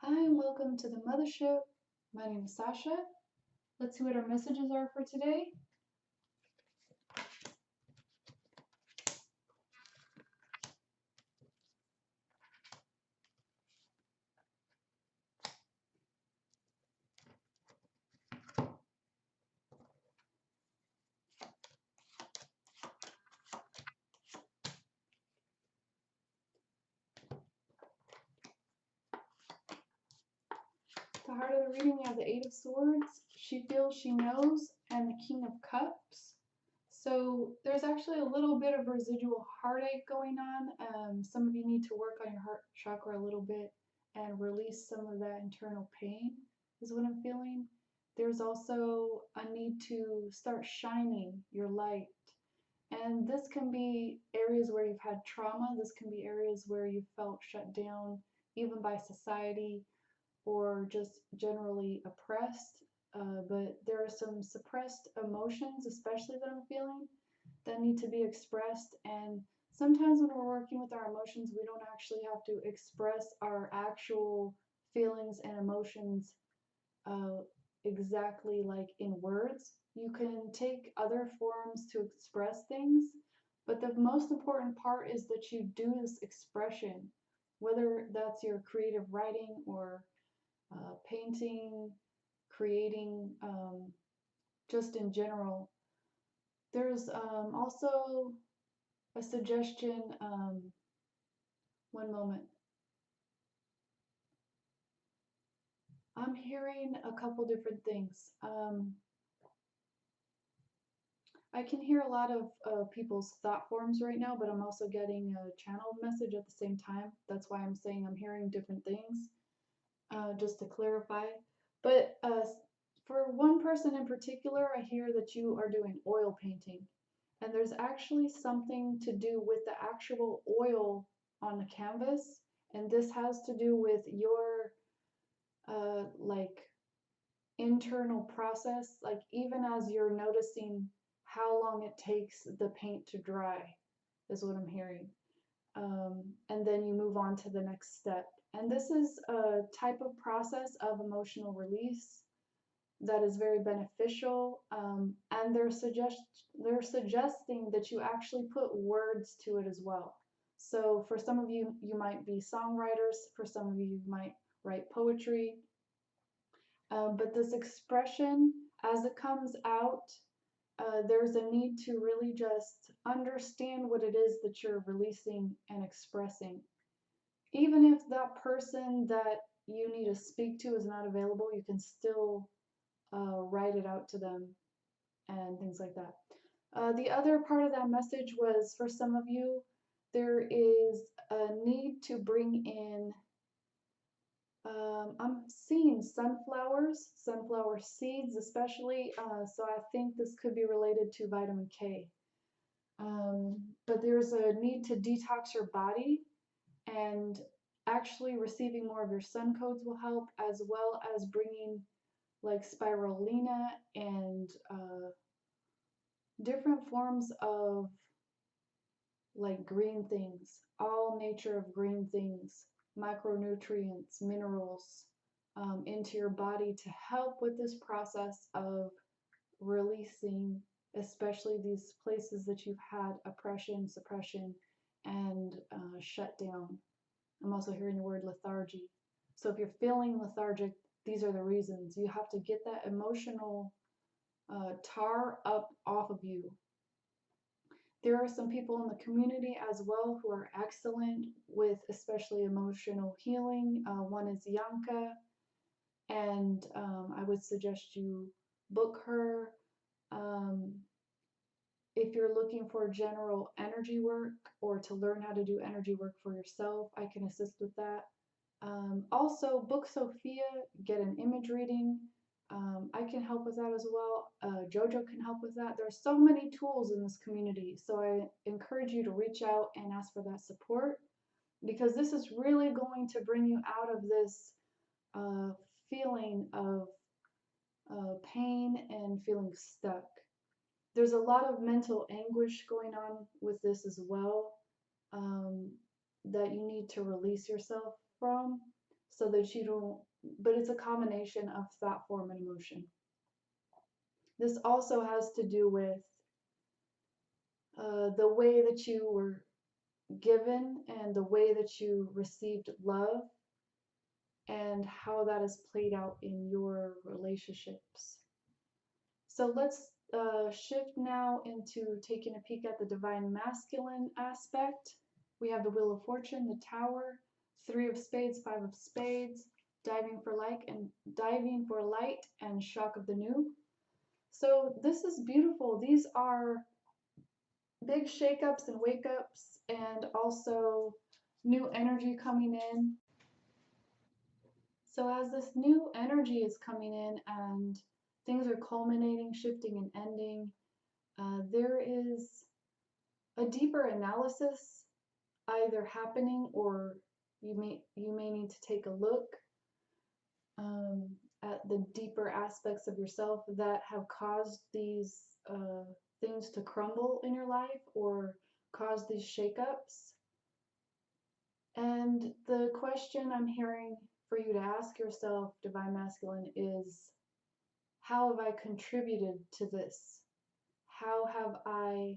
Hi and welcome to the Muthaship. My name is Sazsha. Let's see what our messages are for today. The heart of the reading, we have the Eight of Swords. She feels she knows, and the King of Cups. So there's actually a little bit of residual heartache going on. Some of you need to work on your heart chakra a little bit and release some of that internal pain, is what I'm feeling. There's also a need to start shining your light. And this can be areas where you've had trauma. This can be areas where you felt shut down, even by society, or just generally oppressed. But there are some suppressed emotions, especially that I'm feeling, that need to be expressed. And sometimes when we're working with our emotions, we don't actually have to express our actual feelings and emotions uh, exactly like in words. You can take other forms to express things, but the most important part is that you do this expression, whether that's your creative writing or painting, creating, just in general. There's also a suggestion, one moment. I'm hearing a couple different things. I can hear a lot of people's thought forms right now, but I'm also getting a channel message at the same time. That's why I'm saying I'm hearing different things, just to clarify. But for one person in particular, I hear that you are doing oil painting. And there's actually something to do with the actual oil on the canvas. And this has to do with your like internal process, like even as you're noticing how long it takes the paint to dry, is what I'm hearing. And then you move on to the next step. And this is a type of process of emotional release that is very beneficial. And they're suggesting that you actually put words to it as well. So for some of you, you might be songwriters. For some of you might write poetry. But this expression, as it comes out, there's a need to really just understand what it is that you're releasing and expressing. Even if that person that you need to speak to is not available, you can still write it out to them and things like that. The other part of that message was for some of you, there is a need to bring in, I'm seeing sunflowers, sunflower seeds especially, so I think this could be related to vitamin K. But there's a need to detox your body, and actually receiving more of your sun codes will help, as well as bringing like spirulina and different forms of like green things, all nature of green things, micronutrients, minerals, into your body to help with this process of releasing, especially these places that you've had oppression, suppression, and shut down. I'm also hearing the word lethargy. So if you're feeling lethargic, these are the reasons. You have to get that emotional tar up off of you. There are some people in the community as well who are excellent with especially emotional healing. One is Yanka, and I would suggest you book her. Um, if you're looking for general energy work or to learn how to do energy work for yourself, I can assist with that. Also, book Sophia, get an image reading. I can help with that as well. Jojo can help with that. There are so many tools in this community, so I encourage you to reach out and ask for that support, because this is really going to bring you out of this feeling of pain and feeling stuck. There's a lot of mental anguish going on with this as well, that you need to release yourself from. so that you don't, but it's a combination of thought form and emotion. This also has to do with the way that you were given and the way that you received love and how that is played out in your relationships. So let's shift now into taking a peek at the divine masculine aspect. We have the Wheel of Fortune, the Tower, Three of Spades, Five of Spades, diving for light and shock of the new. So this is beautiful. These are big shakeups and wake ups, and also new energy coming in. So as this new energy is coming in and things are culminating, shifting, and ending, there is a deeper analysis either happening, or you may need to take a look at the deeper aspects of yourself that have caused these things to crumble in your life or cause these shakeups. And the question I'm hearing for you to ask yourself, Divine Masculine, is how have I contributed to this? How have I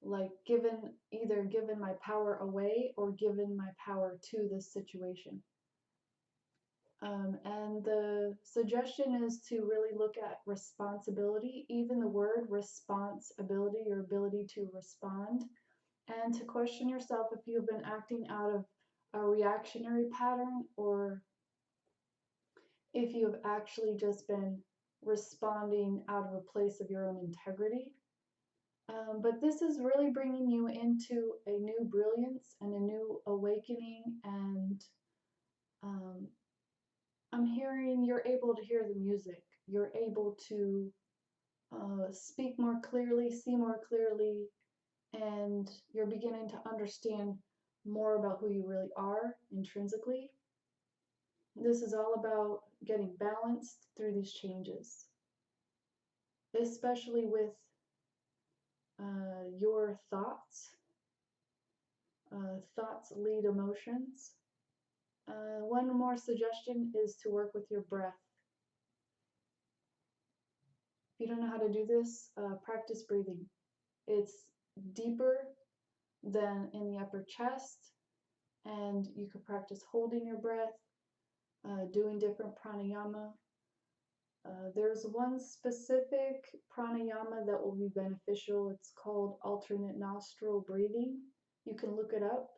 either given my power away or given my power to this situation? And the suggestion is to really look at responsibility, even the word responsibility, your ability to respond, and to question yourself if you've been acting out of a reactionary pattern or if you've actually just been responding out of a place of your own integrity. But this is really bringing you into a new brilliance and a new awakening, and I'm hearing you're able to hear the music. You're able to speak more clearly, see more clearly, and you're beginning to understand more about who you really are intrinsically. This is all about getting balanced through these changes, especially with your thoughts. Thoughts lead emotions. One more suggestion is to work with your breath. If you don't know how to do this, practice breathing. It's deeper than in the upper chest, and you could practice holding your breath, doing different pranayama. There's one specific pranayama that will be beneficial. It's called alternate nostril breathing. You can look it up.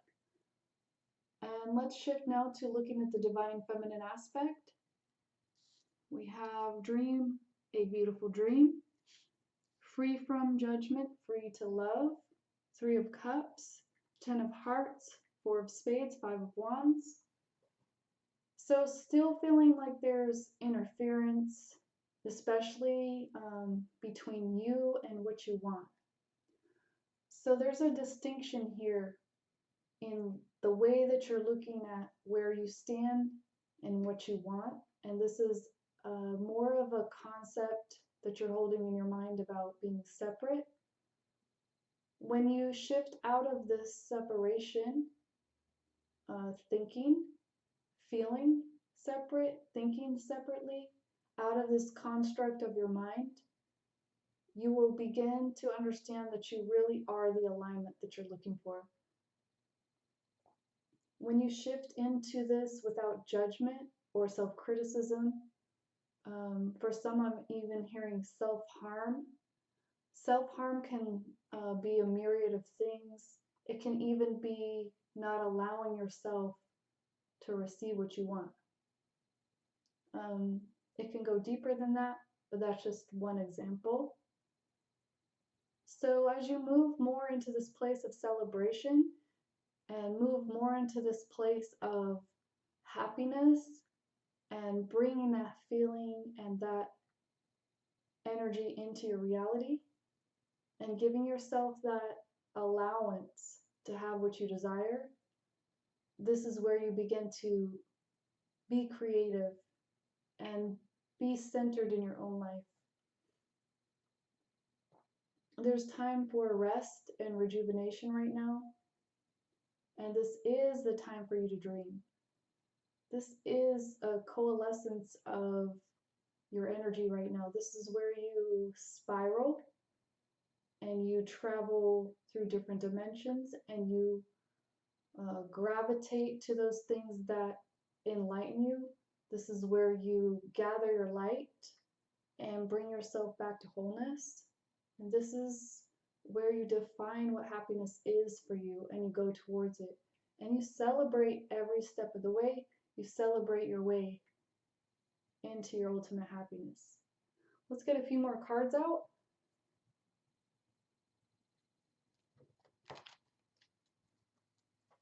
And let's shift now to looking at the divine feminine aspect. We have dream, a beautiful dream, free from judgment, free to love, Three of Cups, Ten of Hearts, Four of Spades, Five of Wands. So still feeling like there's interference, especially between you and what you want. So there's a distinction here in the way that you're looking at where you stand and what you want. And this is more of a concept that you're holding in your mind about being separate. When you shift out of this separation, thinking, feeling separate, thinking separately, out of this construct of your mind, you will begin to understand that you really are the alignment that you're looking for. When you shift into this without judgment or self-criticism, for some I'm even hearing self-harm. Self-harm can be a myriad of things. It can even be not allowing yourself to receive what you want. It can go deeper than that, but that's just one example. So as you move more into this place of celebration and move more into this place of happiness and bringing that feeling and that energy into your reality and giving yourself that allowance to have what you desire, this is where you begin to be creative and be centered in your own life. There's time for rest and rejuvenation right now, and this is the time for you to dream. This is a coalescence of your energy right now. This is where you spiral and you travel through different dimensions, and you gravitate to those things that enlighten you. This is where you gather your light and bring yourself back to wholeness. And this is where you define what happiness is for you, and you go towards it. And you celebrate every step of the way. You celebrate your way into your ultimate happiness. Let's get a few more cards out.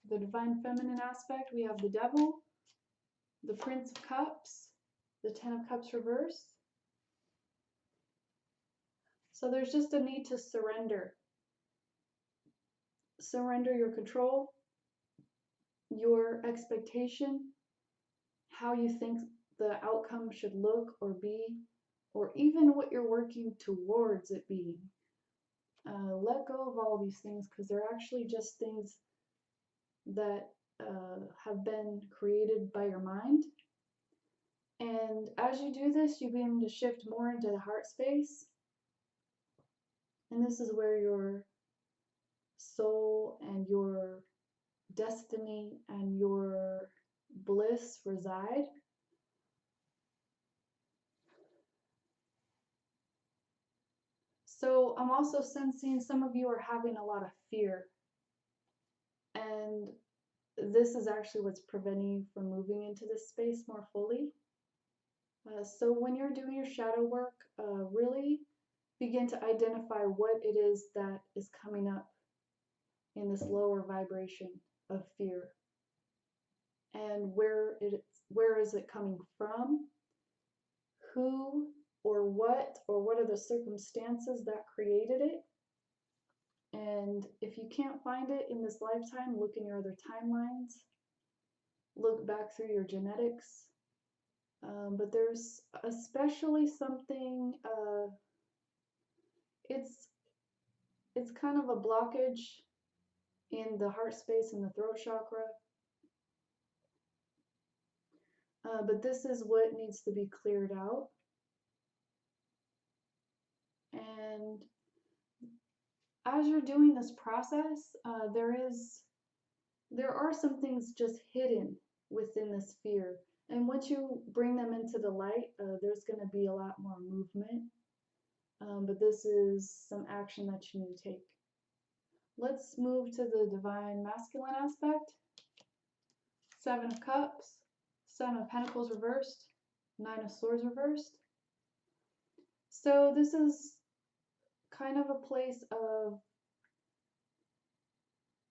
The divine feminine aspect, we have the Devil, the Prince of Cups, the Ten of Cups reversed. So there's just a need to surrender. Surrender your control, your expectation, how you think the outcome should look or be, or even what you're working towards it being. Let go of all these things, because they're actually just things that have been created by your mind. And as you do this, you begin to shift more into the heart space. And this is where your soul and your destiny and your bliss reside. So I'm also sensing some of you are having a lot of fear. And this is actually what's preventing you from moving into this space more fully. So when you're doing your shadow work, really begin to identify what it is that is coming up in this lower vibration of fear. And where is it coming from? Who or what are the circumstances that created it? And if you can't find it in this lifetime, look in your other timelines. Look back through your genetics. But there's especially something, it's kind of a blockage in the heart space and the throat chakra. But this is what needs to be cleared out. And as you're doing this process, there are some things just hidden within this fear. And once you bring them into the light, there's going to be a lot more movement. But this is some action that you need to take. Let's move to the divine masculine aspect. Seven of Cups, Seven of Pentacles reversed, Nine of Swords reversed. So this is kind of a place of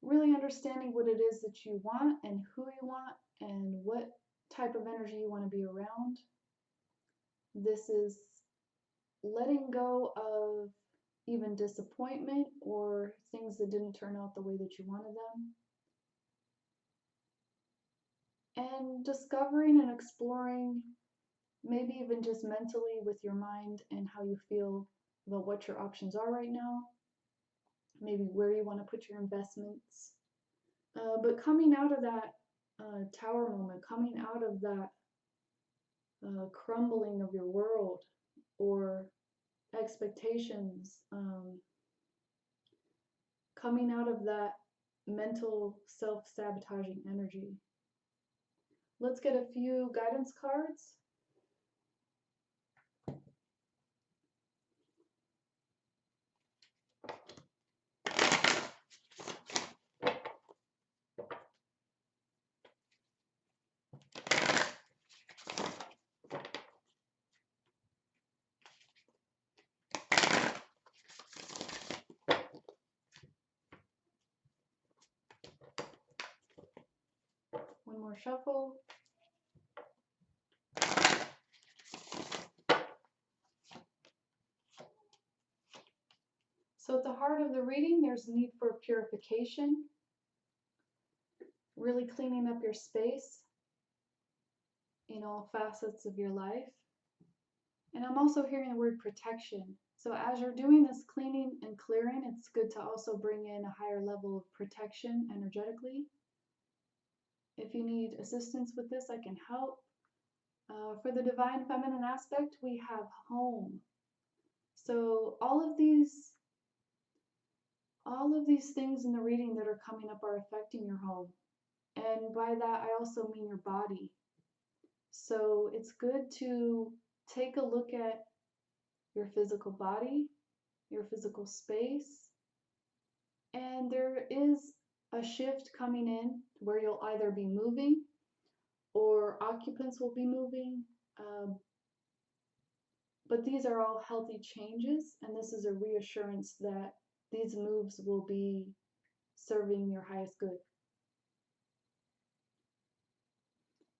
really understanding what it is that you want and who you want and what type of energy you want to be around. This is letting go of even disappointment or things that didn't turn out the way that you wanted them. And discovering and exploring, maybe even just mentally with your mind and how you feel about what your options are right now. Maybe where you want to put your investments. But coming out of that tower moment, coming out of that crumbling of your world or expectations, coming out of that mental self-sabotaging energy. Let's get a few guidance cards. One more shuffle. So at the heart of the reading, there's a need for purification, really cleaning up your space in all facets of your life. And I'm also hearing the word protection. So as you're doing this cleaning and clearing, it's good to also bring in a higher level of protection energetically. If you need assistance with this, I can help. For the divine feminine aspect, we have home. So all of these things in the reading that are coming up are affecting your home. And by that, I also mean your body. So it's good to take a look at your physical body, your physical space, and there is a shift coming in where you'll either be moving or occupants will be moving. But these are all healthy changes, and this is a reassurance that these moves will be serving your highest good.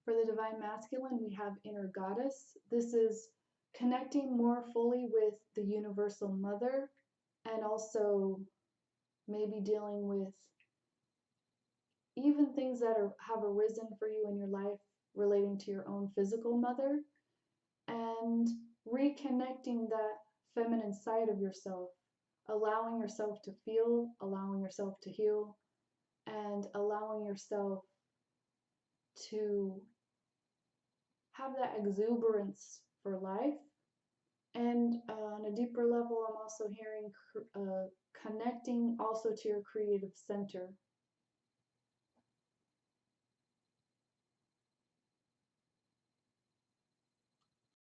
For the divine masculine, we have inner goddess. This is connecting more fully with the universal mother, and also maybe dealing with even things that have arisen for you in your life relating to your own physical mother, and reconnecting that feminine side of yourself, allowing yourself to feel, allowing yourself to heal, and allowing yourself to have that exuberance for life. And on a deeper level, I'm also hearing connecting also to your creative center.